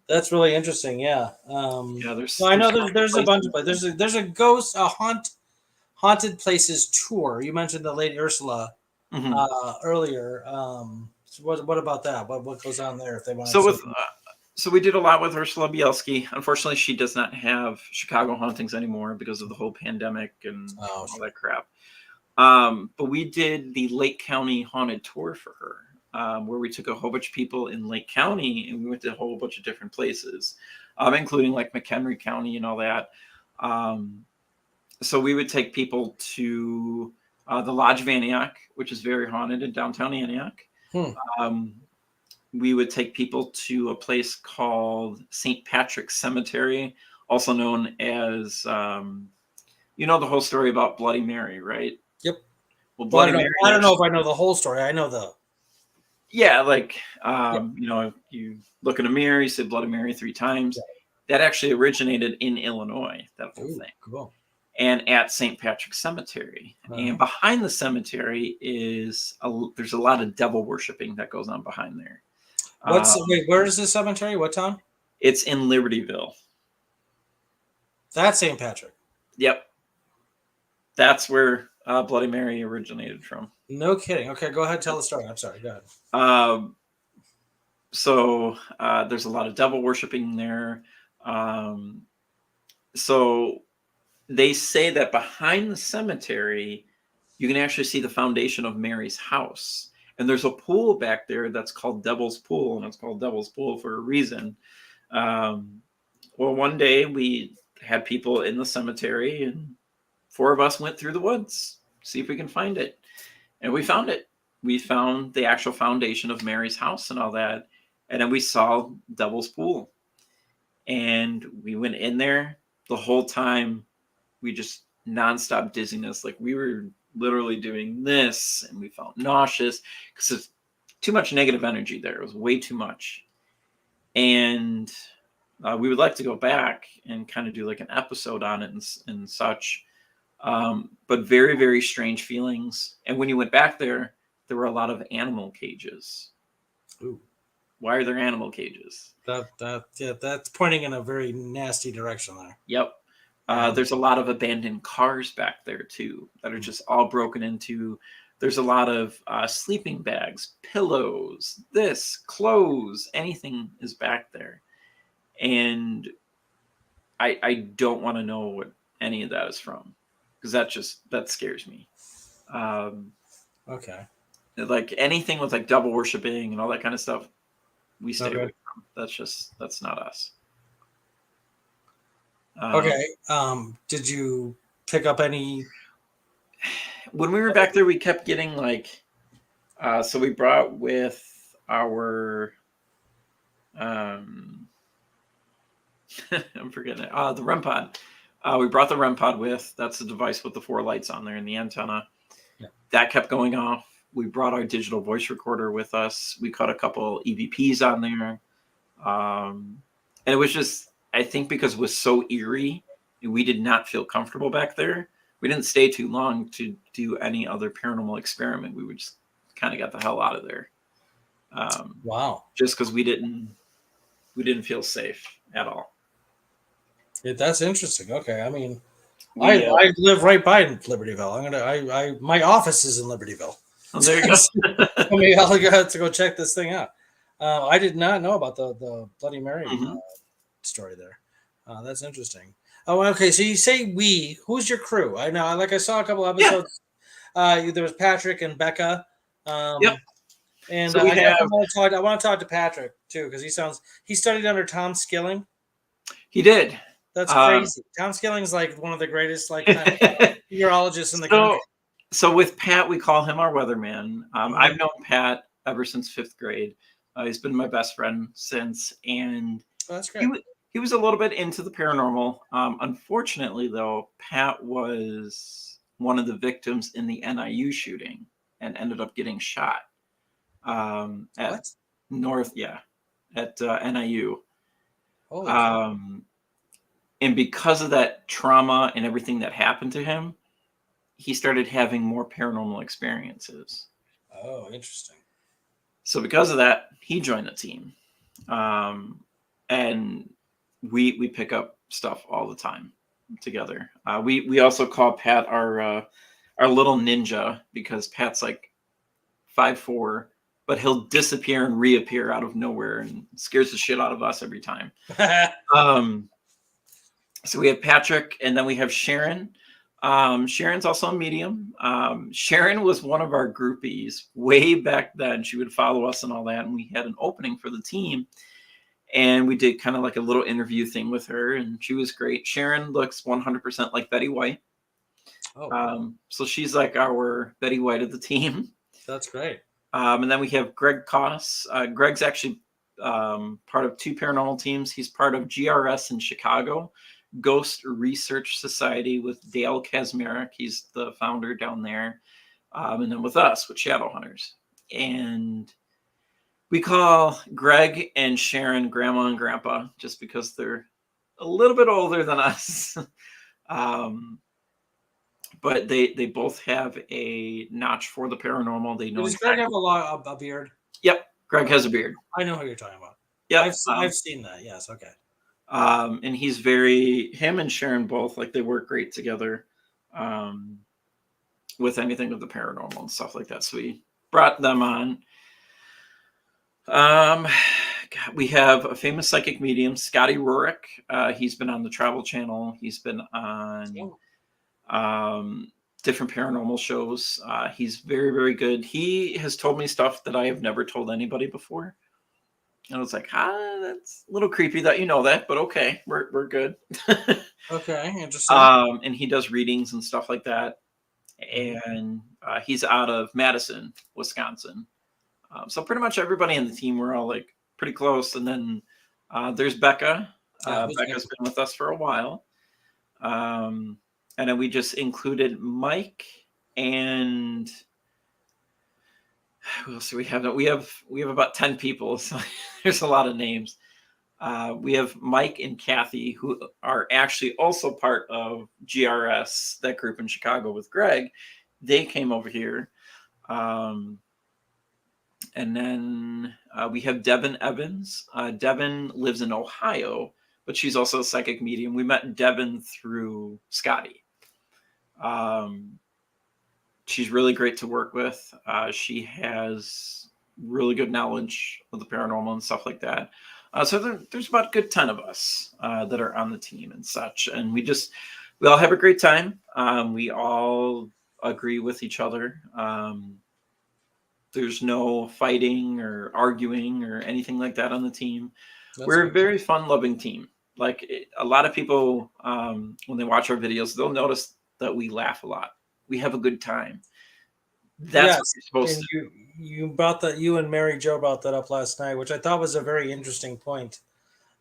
That's really interesting. Yeah. I know there's a bunch of places. There's a ghost, haunted places tour. You mentioned the Lady Ursula earlier. So what about that? What goes on there if they want? So we did a lot with Ursula Bielski. Unfortunately, she does not have Chicago hauntings anymore because of the whole pandemic and Oh, all sure. that crap. But we did the Lake County haunted tour for her, where we took a whole bunch of people in Lake County and we went to a whole bunch of different places, including like McHenry County and all that. So we would take people to the Lodge of Antioch, which is very haunted in downtown Antioch. Um, we would take people to a place called St. Patrick's Cemetery, also known as, you know, the whole story about Bloody Mary, right? Yep. Well, Well, Bloody Mary. I don't know if I know the whole story. I know the. Yeah, like, Yep. you know, you look in a mirror, you say Bloody Mary 3 times. Yeah. That actually originated in Illinois, that whole Ooh, thing. cool. And at St. Patrick's Cemetery. And behind the cemetery there's a lot of devil worshiping that goes on behind there. Wait, where is this cemetery? What town? It's in Libertyville. That's St. Patrick. Yep. That's where Bloody Mary originated from. No kidding. Okay, go ahead. Tell the story. I'm sorry. Go ahead. So there's a lot of devil worshiping there. So they say that behind the cemetery, you can actually see the foundation of Mary's house. And there's a pool back there that's called Devil's Pool, and it's called Devil's Pool for a reason. Well, one day we had people in the cemetery, and 4 of us went through the woods, see if we can find it. And we found it. We found the actual foundation of Mary's house and all that. And then we saw Devil's Pool. And we went in there the whole time. We just nonstop dizziness. Like we were literally doing this, and we felt nauseous because there's too much negative energy there. It was way too much. And we would like to go back and kind of do like an episode on it and such. But very, very strange feelings. And when you went back there were a lot of animal cages. Ooh. Why are there animal cages? That's pointing in a very nasty direction there. Yep. There's a lot of abandoned cars back there too that are just all broken into. There's a lot of sleeping bags, pillows, clothes, anything is back there. And I don't want to know what any of that is from, because that scares me. Okay. Like anything with like devil worshiping and all that kind of stuff, we stay Okay. away from. That's not us. Okay. Did you pick up any? When we were back there, we kept getting like, so we brought with our, I'm forgetting it. The REM pod. We brought the REM pod with. That's the device with the 4 lights on there and the antenna. Yeah. That kept going off. We brought our digital voice recorder with us. We caught a couple EVPs on there. And it was just, I think because it was so eerie, we did not feel comfortable back there. We didn't stay too long to do any other paranormal experiment. We just kind of got the hell out of there. Wow. Just because we didn't feel safe at all. Yeah, that's interesting. Okay. I mean, I live right by Libertyville. My office is in Libertyville. Oh, there you go. I mean, I'll have to go check this thing out. I did not know about the Bloody Mary story there. That's interesting. Oh, okay. So you say we. Who's your crew? I know. Like I saw a couple episodes. Yeah. There was Patrick and Becca. Yep. And so I want to talk to Patrick too, because he studied under Tom Skilling. He did. That's crazy. Tom Skilling is like one of the greatest meteorologists in the country. So with Pat, we call him our weatherman. I've known Pat ever since 5th grade. He's been my best friend since, and that's great. He was a little bit into the paranormal. Unfortunately, though, Pat was one of the victims in the NIU shooting and ended up getting shot at NIU. And because of that trauma and everything that happened to him, he started having more paranormal experiences. Oh, interesting. So because of that, he joined the team. And we pick up stuff all the time together. We also call Pat our little ninja, because Pat's like 5'4", but he'll disappear and reappear out of nowhere and scares the shit out of us every time. So we have Patrick, and then we have Sharon. Sharon's also a medium. Sharon was one of our groupies way back then. She would follow us and all that, and we had an opening for the team, and we did kind of like a little interview thing with her, and she was great. Sharon looks 100% like Betty White. Oh, so she's like our Betty White of the team. that's great. And then we have Greg Koss. Greg's actually part of 2 paranormal teams. He's part of GRS in Chicago, Ghost Research Society with Dale Kazmarek. He's the founder down there. And then with us, with Shadow Hunters. And we call Greg and Sharon Grandma and Grandpa just because they're a little bit older than us. But they both have a notch for the paranormal. They know. Does Greg have a beard? Yep, Greg has a beard. I know who you're talking about. Yeah, I've seen that. Yes, okay. And he's him and Sharon both, like, they work great together with anything with the paranormal and stuff like that. So we brought them on. We have a famous psychic medium, Scotty Rorick. He's been on the Travel Channel. He's been on different paranormal shows. He's very, very good. He has told me stuff that I have never told anybody before. And I was like, that's a little creepy that you know that, but okay, we're good. Okay, interesting. And he does readings and stuff like that. And he's out of Madison, Wisconsin. So pretty much everybody in the team, we're all like pretty close. And then there's Becca. Becca's been with us for a while. And then we just included Mike and who else do we have? We have about 10 people. So there's a lot of names. We have Mike and Kathy, who are actually also part of GRS, that group in Chicago with Greg. They came over here. And then we have Devin Evans. Devin lives in Ohio, but she's also a psychic medium. We met Devin through Scotty. She's really great to work with. She has really good knowledge of the paranormal and stuff like that. So there's about a good 10 of us that are on the team and such. And we all have a great time. We all agree with each other. There's no fighting or arguing or anything like that on the team. We're a very fun-loving team. Like a lot of people, when they watch our videos, they'll notice that we laugh a lot. We have a good time. That's what you're supposed to. You and Mary Jo brought that up last night, which I thought was a very interesting point.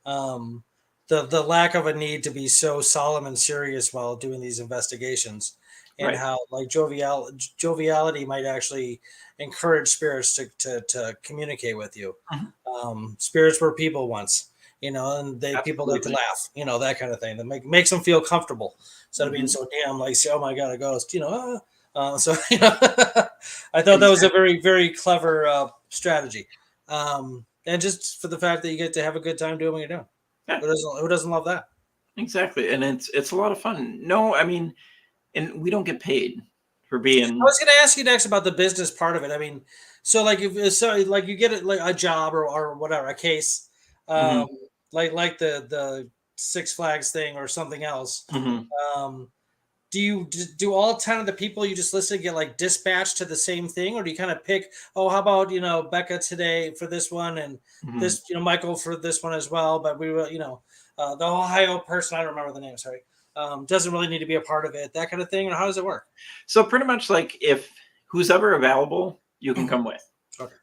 The lack of a need to be so solemn and serious while doing these investigations, and how like joviality might actually encourage spirits to communicate with you. Spirits were people once, and people like to laugh, that kind of thing. That makes them feel comfortable instead of being so damn like, oh my god, a ghost, so I thought that was a very, very clever strategy, and just for the fact that you get to have a good time doing what you're doing. Yeah. Who doesn't love that? Exactly, and it's a lot of fun. No, I mean, and we don't get paid for being. I was going to ask you next about the business part of it. I mean, so like you get it like a job or whatever, a case, like the Six Flags thing or something else. Do all 10 of the people you just listed get like dispatched to the same thing, or do you kind of pick, how about Becca today for this one and this Michael for this one as well, but we will the Ohio person, I don't remember the name, sorry, doesn't really need to be a part of it, that kind of thing, or how does it work? So pretty much like if who's ever available, you can come with. Okay.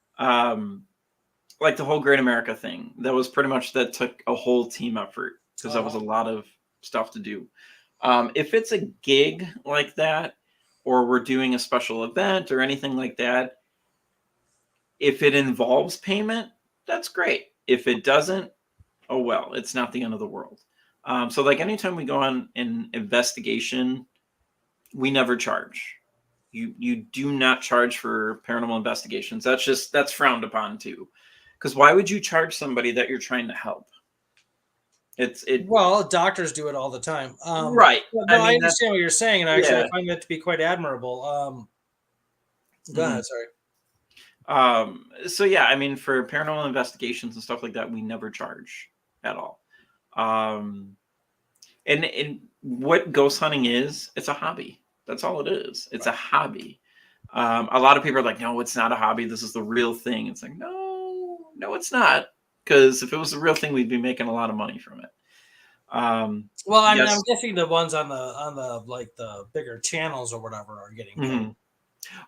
Like the whole Great America thing, that took a whole team effort because that was a lot of stuff to do. If it's a gig like that, or we're doing a special event or anything like that, if it involves payment, that's great. If it doesn't, oh well, it's not the end of the world. So like anytime we go on an investigation, we never charge. You do not charge for paranormal investigations. That's frowned upon too. Because why would you charge somebody that you're trying to help? Well, doctors do it all the time. Right. No, I understand what you're saying, and actually I find that to be quite admirable. Go ahead, sorry. So yeah, I mean, for paranormal investigations and stuff like that, we never charge at all. Um, and what ghost hunting is, it's a hobby. That's all it is. It's a hobby. A lot of people are like, no, it's not a hobby. This is the real thing. It's like, no, it's not. Because if it was the real thing, we'd be making a lot of money from it. Well, I mean, I'm Yes. guessing the ones on the like the bigger channels or whatever are getting paid. Mhm.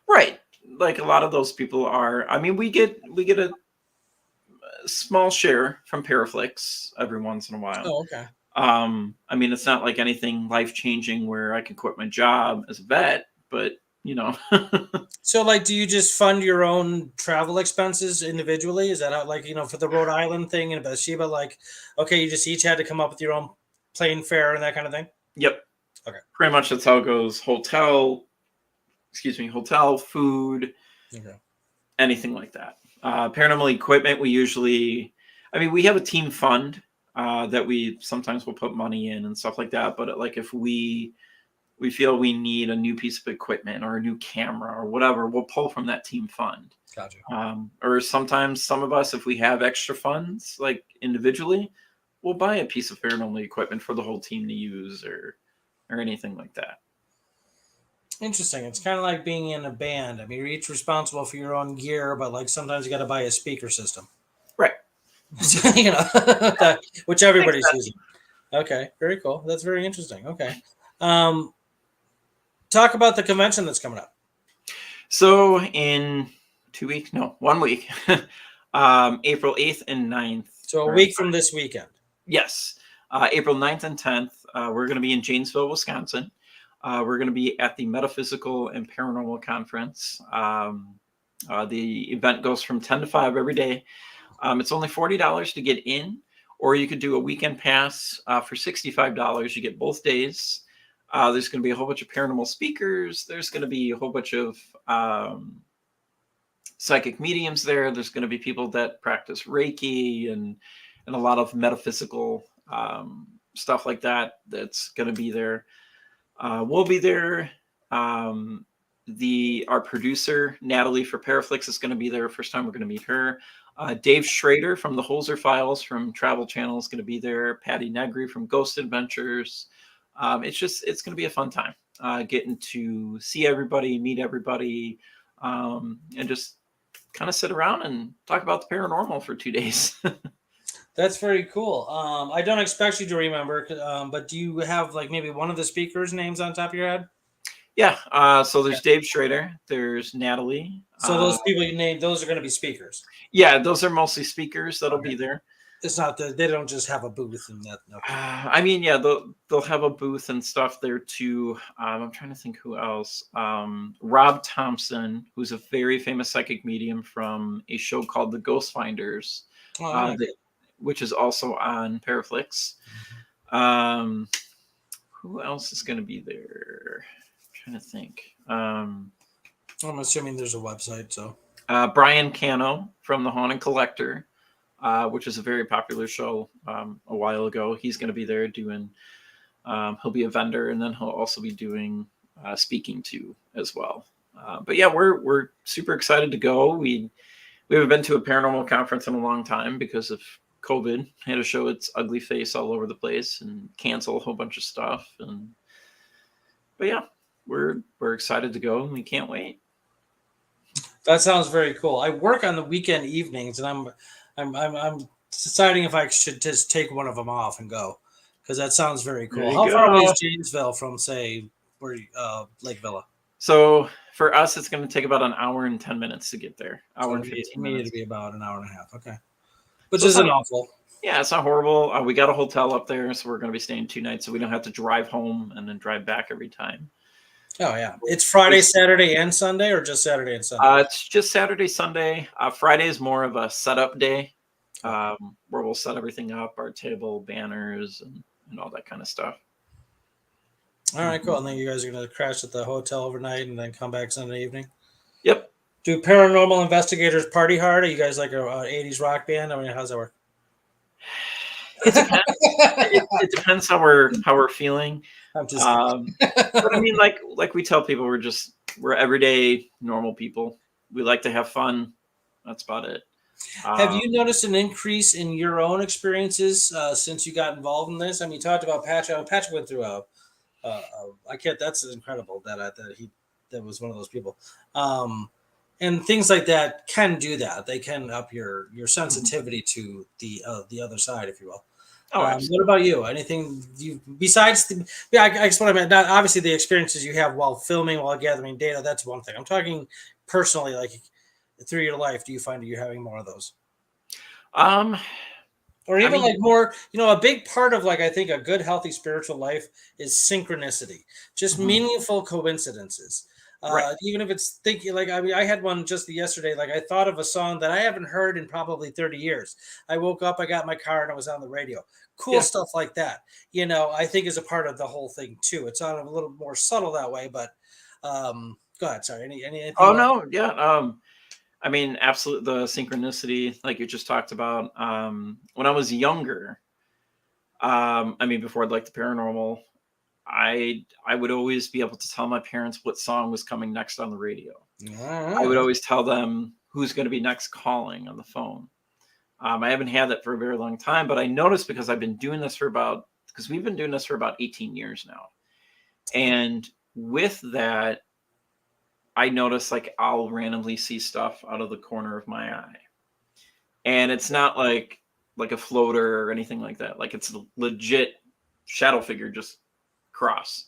Right. Like a lot of those people are. I mean, we get a small share from Paraflix every once in a while. Oh, okay. I mean, it's not like anything life changing where I can quit my job as a vet, but you know, So, like, do you just fund your own travel expenses individually? Is that how, like, for the Rhode Island thing and Bathsheba, like, okay, you just each had to come up with your own plane fare and that kind of thing? yep, Okay. pretty much that's how it goes. Hotel, food, Okay. anything like that. Paranormal equipment, I mean, we have a team fund that we sometimes will put money in and stuff like that. But like if we feel we need a new piece of equipment or a new camera or whatever, we'll pull from that team fund. Gotcha. Or sometimes some of us, if we have extra funds, like individually, we'll buy a piece of paranormal equipment for the whole team to use or anything like that. Interesting. It's kind of like being in a band. I mean, you're each responsible for your own gear, but like sometimes you got to buy a speaker system, Right. which Makes everybody's sense. using. Okay, very cool. That's very interesting. Okay. Um, Talk about the convention that's coming up. So in 2 weeks, no, 1 week, April 8th and 9th. So a Or, week from this weekend. yes, April 9th and 10th, we're going to be in Janesville, Wisconsin. We're going to be at the Metaphysical and Paranormal Conference. The event goes from 10 to 5 every day. It's only $40 to get in, or you could do a weekend pass for $65. You get both days. There's going to be a whole bunch of paranormal speakers. There's going to be a whole bunch of psychic mediums there. There's going to be people that practice Reiki and a lot of metaphysical stuff like that. That's going to be there. We'll be there. Our producer Natalie for Paraflix is going to be there. First time we're going to meet her. Dave Schrader from the Holzer Files from Travel Channel is going to be there. Patty Negri from Ghost Adventures. It's going to be a fun time getting to see everybody, meet everybody, and just kind of sit around and talk about the paranormal for 2 days. That's very cool. I don't expect you to remember, but do you have like maybe one of the speakers' names on top of your head? Yeah. So there's Dave Schrader. There's Natalie. So those people you named, those are going to be speakers. Yeah, those are mostly speakers that'll be there. It's not that they don't just have a booth and that. Okay. I mean, yeah, they'll have a booth and stuff there too. I'm trying to think who else. Rob Thompson, who's a very famous psychic medium from a show called The Ghost Finders, Oh, yeah. which is also on Paraflix. Who else is going to be there? I'm trying to think. I'm assuming there's a website. So Brian Cano from The Haunted Collector, which is a very popular show a while ago. He's going to be there doing. He'll be a vendor, and then he'll also be doing speaking too as well. But yeah, we're super excited to go. We haven't been to a paranormal conference in a long time because of COVID. Had to show its ugly face all over the place and cancel a whole bunch of stuff. But yeah, we're excited to go, and we can't wait. that sounds very cool. I work on the weekend evenings, and I'm deciding if I should just take one of them off and go because that sounds very cool. How far away is Janesville from, say, Lake Villa? So for us, it's going to take about an hour and 10 minutes to get there. Hour and 15 minutes. It'd be about an hour and a half. Okay, which isn't awful. Yeah, it's not horrible. We got a hotel up there, so we're going to be staying 2 nights, so we don't have to drive home and then drive back every time. Oh yeah, it's Friday, Saturday, and Sunday, or just Saturday and Sunday? It's just Saturday, Sunday. Friday is more of a setup day, where we'll set everything up, our table, banners, and all that kind of stuff. All right, cool. And then you guys are going to crash at the hotel overnight and then come back Sunday evening? Yep. Do paranormal investigators party hard? Are you guys like an 80s rock band? I mean, how's that work? It depends. it depends how we're feeling. I'm just but I mean, like we tell people, we're everyday normal people. We like to have fun. That's about it. Have you noticed an increase in your own experiences since you got involved in this? I mean, you talked about Patrick. Patrick went through I can't. That's incredible that was one of those people. And things like that can do that. They can up your Mhm. sensitivity to the other side, if you will. Oh, What absolutely. about you? Anything you besides the? Yeah, I guess what I meant. Not, obviously, the experiences you have while filming, while gathering data. That's one thing. I'm talking personally, like through your life. Do you find that you're having more of those? Um, Or I even mean, like more, a big part of like I think a good healthy spiritual life is synchronicity, just mhm, meaningful coincidences. right. Even if it's thinking like I mean I had one just yesterday, like I thought of a song that I haven't heard in probably 30 years. I woke up, I got in my car, and it was on the radio. Cool Yeah. stuff like that, I think is a part of the whole thing too. It's on a little more subtle that way, but go ahead, sorry. Anything Oh else? no, yeah. I mean, absolute the synchronicity, like you just talked about. When I was younger, I mean, before I'd like the paranormal, I would always be able to tell my parents what song was coming next on the radio. I would Ah, always tell them who's going to be next calling on the phone. I haven't had that for a very long time, but I noticed because I've been doing this because we've been doing this for about 18 years now. And with that, I notice like I'll randomly see stuff out of the corner of my eye. And it's not like a floater or anything like that. Like it's a legit shadow figure just cross.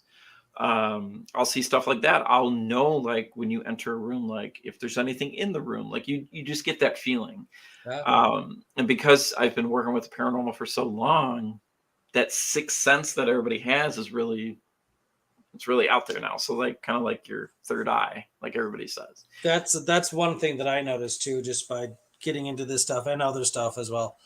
I'll see stuff like that. I'll know like when you enter a room, like if there's anything in the room, like you just get that feeling. yeah. And because I've been working with the paranormal for so long, that sixth sense that everybody has is really it's really out there now. So like kind of like your third eye, like everybody says. That's one thing that I noticed too, just by getting into this stuff and other stuff as well,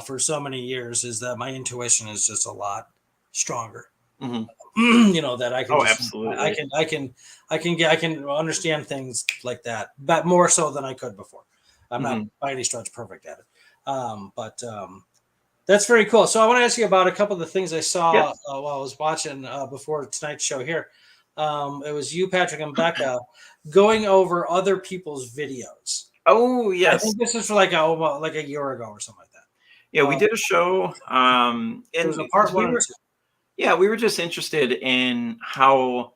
for so many years, is that my intuition is just a lot stronger. Hmm. That I can Oh, just absolutely. I can understand things like that, but more so than I could before. I'm not Hmm. by any stretch perfect at it, but that's very cool. So I want to ask you about a couple of the things I Yeah. saw while I was watching before tonight's show here. It was you, Patrick, and Becca going over other people's videos. Oh, I yes. think this is for like a year ago or something like Yeah, that. we did a show, There and was a because part one and we were just interested in how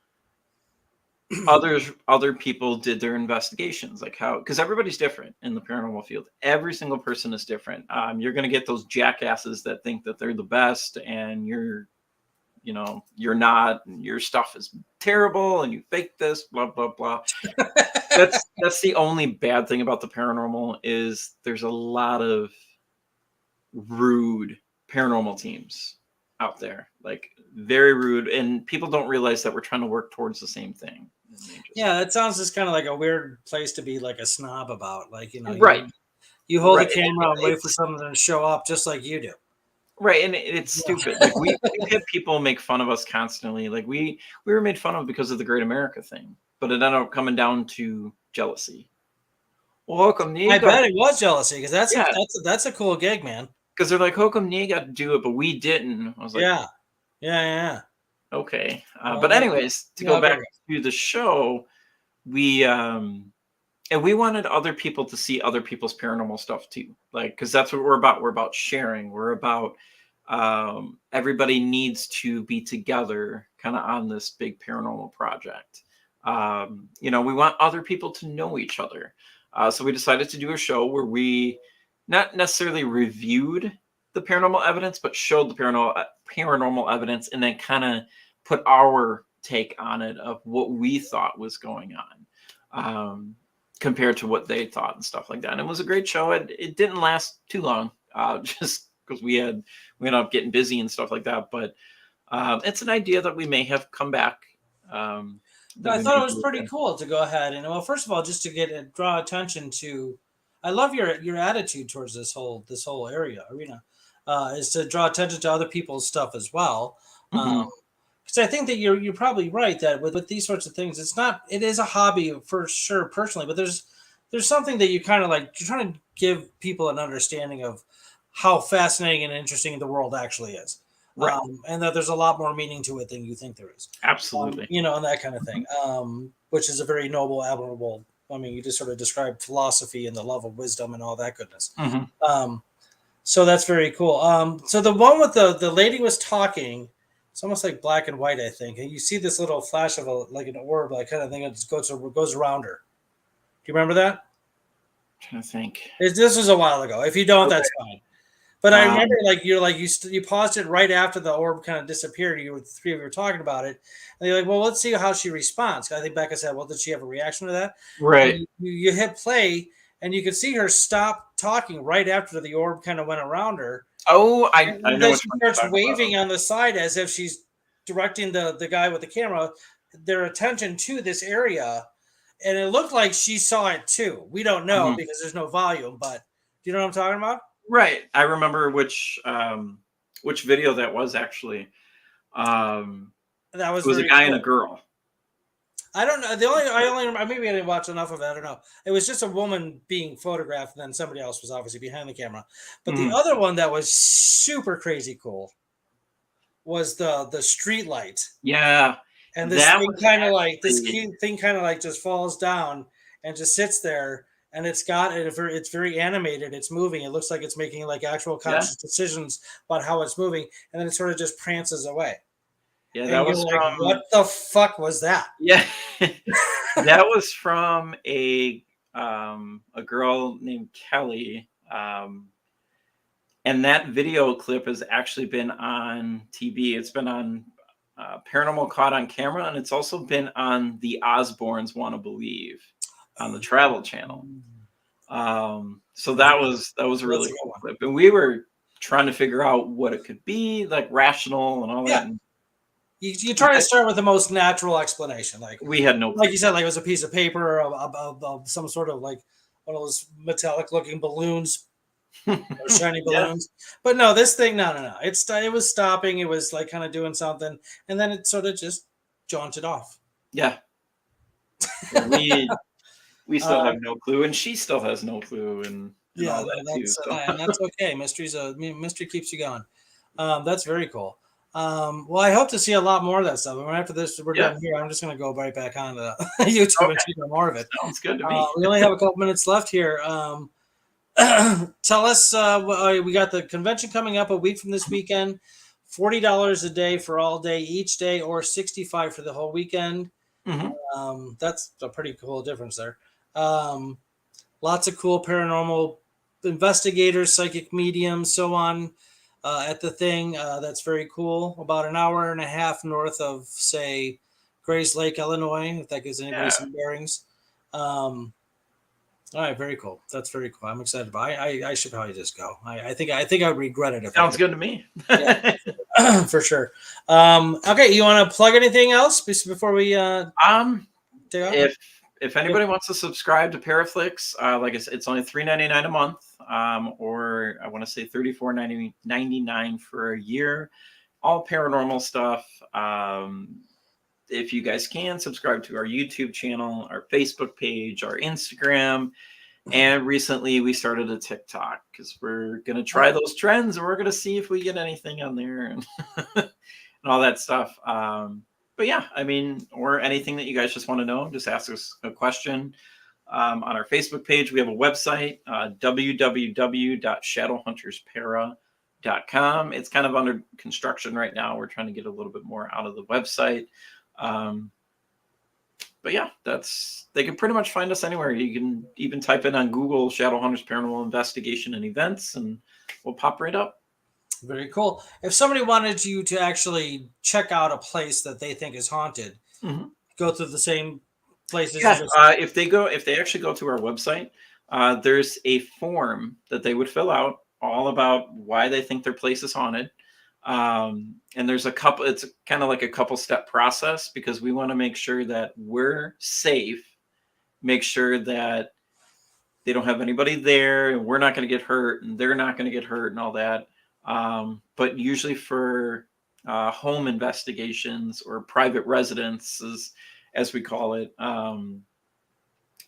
two. other people did their investigations, like how because everybody's different in the paranormal field. Every single person is different. You're going to get those jackasses that think that they're the best, and you're not, and your stuff is terrible, and you fake this, blah blah blah. That's the only bad thing about the paranormal is there's a lot of rude paranormal teams out there, like very rude, and people don't realize that we're trying to work towards the same thing. And they just Yeah, that sounds just kind of like a weird place to be like a snob about. Like, right, you hold the right, camera and wait for it's something to show up just like you do. right, and it's Yeah. stupid. Like we've had people make fun of us constantly. Like we were made fun of because of the Great America thing, but it ended up coming down to jealousy. Well, how come I you got bet it was jealousy because yeah? that's a cool gig, man. Because they're like, how come you got to do it, but we didn't? I was like, Yeah. Yeah, yeah. okay. Well, But anyways, to go yeah, go back ahead. to the show, we and we wanted other people to see other people's paranormal stuff too, like because that's what we're about. We're about sharing. We're about everybody needs to be together, kind of on this big paranormal project. We want other people to know each other. So we decided to do a show where we not necessarily reviewed the paranormal evidence, but showed the paranormal evidence, and then kind of put our take on it of what we thought was going on. Compared to what they thought and stuff like that. And it was a great show. It didn't last too long, just because we ended up getting busy and stuff like that. But it's an idea that we may have come back. That I we thought may it was do pretty again. cool to go ahead and well, first of all, just to draw attention to. I love your attitude towards this whole arena, is to draw attention to other people's stuff as well. Hmm. Because I think that you're probably right that with these sorts of things, it is a hobby for sure personally, but there's something that you kind of like you're trying to give people an understanding of how fascinating and interesting the world actually is, Right. and that there's a lot more meaning to it than you think there is, Absolutely. and that kind of thing, which is a very noble, admirable. I mean, you just sort of described philosophy and the love of wisdom and all that goodness. Mhm. So that's very cool. So the one with the lady was talking. It's almost like black and white, I think. And you see this little flash of like an orb, like kind of thing that just goes around her. Do you remember that? Trying to think. This was a while ago. If you don't, Okay. that's fine. But I remember, Um, like you paused it right after the orb kind of disappeared. The three of you were talking about it, and you're like, "Well, let's see how she responds." I think Becca said, "Well, did she have a reaction to that?" And right. you hit play, and you could see her stop talking right after the orb kind of went around her, Oh, I and know then which she one you're starts talking about. waving on the side as if she's directing the guy with the camera their attention to this area, and it looked like she saw it too. We don't know Mhm. because there's no volume, but do you know what I'm talking about? Right. I remember which video that was actually. That was It was a very guy and a cool. girl. I don't know. I only maybe I didn't watch enough of it. I don't know. It was just a woman being photographed, and then somebody else was obviously behind the camera. But the Mhm. other one that was super crazy cool was the street light, Yeah, and this that thing was kind of like this actually key thing kind of like just falls down and just sits there, and it's very animated. It's moving. It looks like it's making like actual yeah, conscious decisions about how it's moving, and then it sort of just prances away. yeah, And that you're was like, from what the fuck was that? yeah, that was from a girl named Kelly, and that video clip has actually been on TV. It's been on Paranormal Caught on Camera, and it's also been on the Osbournes Wanna Believe on the Travel Channel. So Okay, that was a that's really a good cool one. clip, and we were trying to figure out what it could be, like rational and all that. Yeah, And you try to start with the most natural explanation, we had no like clue. you said, like it was a piece of paper of some sort of like one of those metallic looking balloons or shiny Yeah, balloons. But no, this thing, no. It was stopping. It was like kind of doing something, and then it sort of just jaunted off. yeah, yeah. We still Uh, have no clue, and she still has no clue, and yeah, all that too. So that's okay. Mystery keeps you going. That's very cool. Well, I hope to see a lot more of that stuff. And after this, we're yeah, done here. I'm just going to go right back on the YouTube and okay, check out more of it. sounds good to me. We only have a couple minutes left here. Tell us, we got the convention coming up a week from this weekend. $40 a day for all day each day, or 65 for the whole weekend. Hmm. That's a pretty cool difference there. Um, Lots of cool paranormal investigators, psychic mediums, so on at the thing. That's very cool. About an hour and a half north of, say, Grays Lake, Illinois, if that gives anybody Yeah, some bearings. All right, very cool. That's very cool. I'm excited. I should probably just go. I think I would regret it if I sounds did. good to me. Yeah, for sure. Okay, you want to plug anything else before we um, take off? if anybody wants to subscribe to Paraflix, like I said, it's only $3.99 a month, or I want to say $34.99 for a year. All paranormal stuff. If you guys can subscribe to our YouTube channel, our Facebook page, our Instagram, and recently we started a TikTok because we're gonna try those trends and we're gonna see if we get anything on there and, and all that stuff. But yeah, I mean, or anything that you guys just want to know, just ask us a question. On our Facebook page, we have a website, www.shadowhunterspara.com. It's kind of under construction right now. We're trying to get a little bit more out of the website. But yeah, they can pretty much find us anywhere. You can even type in on Google Shadowhunters Paranormal Investigation and Events, and we'll pop right up. Very cool. If somebody wanted you to actually check out a place that they think is haunted, Mm-hmm. go through the same places and Yeah, just if they actually go to our website, there's a form that they would fill out all about why they think their place is haunted. And there's it's kind of like a couple step process because we want to make sure that we're safe, make sure that they don't have anybody there and we're not going to get hurt and they're not going to get hurt and all that. But usually for home investigations or private residences, as we call it,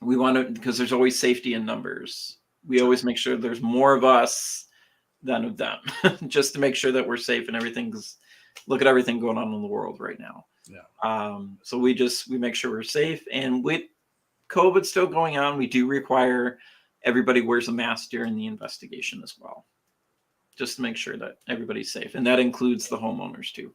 we want to, because there's always safety in numbers. We always make sure there's more of us than of them, just to make sure that we're safe and everything's. Look at everything going on in the world right now. yeah. So we make sure we're safe, and we COVID's still going on, we do require everybody wears a mask during the investigation as well, just to make sure that everybody's safe, and that includes the homeowners too.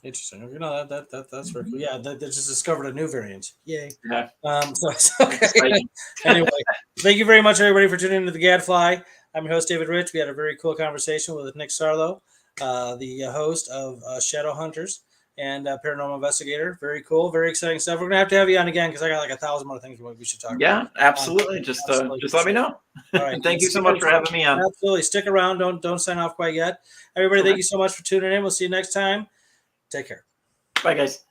Interesting. You know that's very cool. Yeah, they just discovered a new variant. Yay. Yeah. Okay. Anyway, thank you very much, everybody, for tuning into the Gadfly. I'm your host, David Rich. We had a very cool conversation with Nick Sarlo, the host of Shadow Hunters and Paranormal Investigator. Very cool, very exciting stuff. We're gonna have you on again because I got like 1,000 more things we should talk about. Yeah, absolutely. Just let me know. All right. Thank you so much for having me on. Absolutely. Stick around. Don't sign off quite yet. Everybody, thank you so much for tuning in. We'll see you next time. Take care. Bye, guys.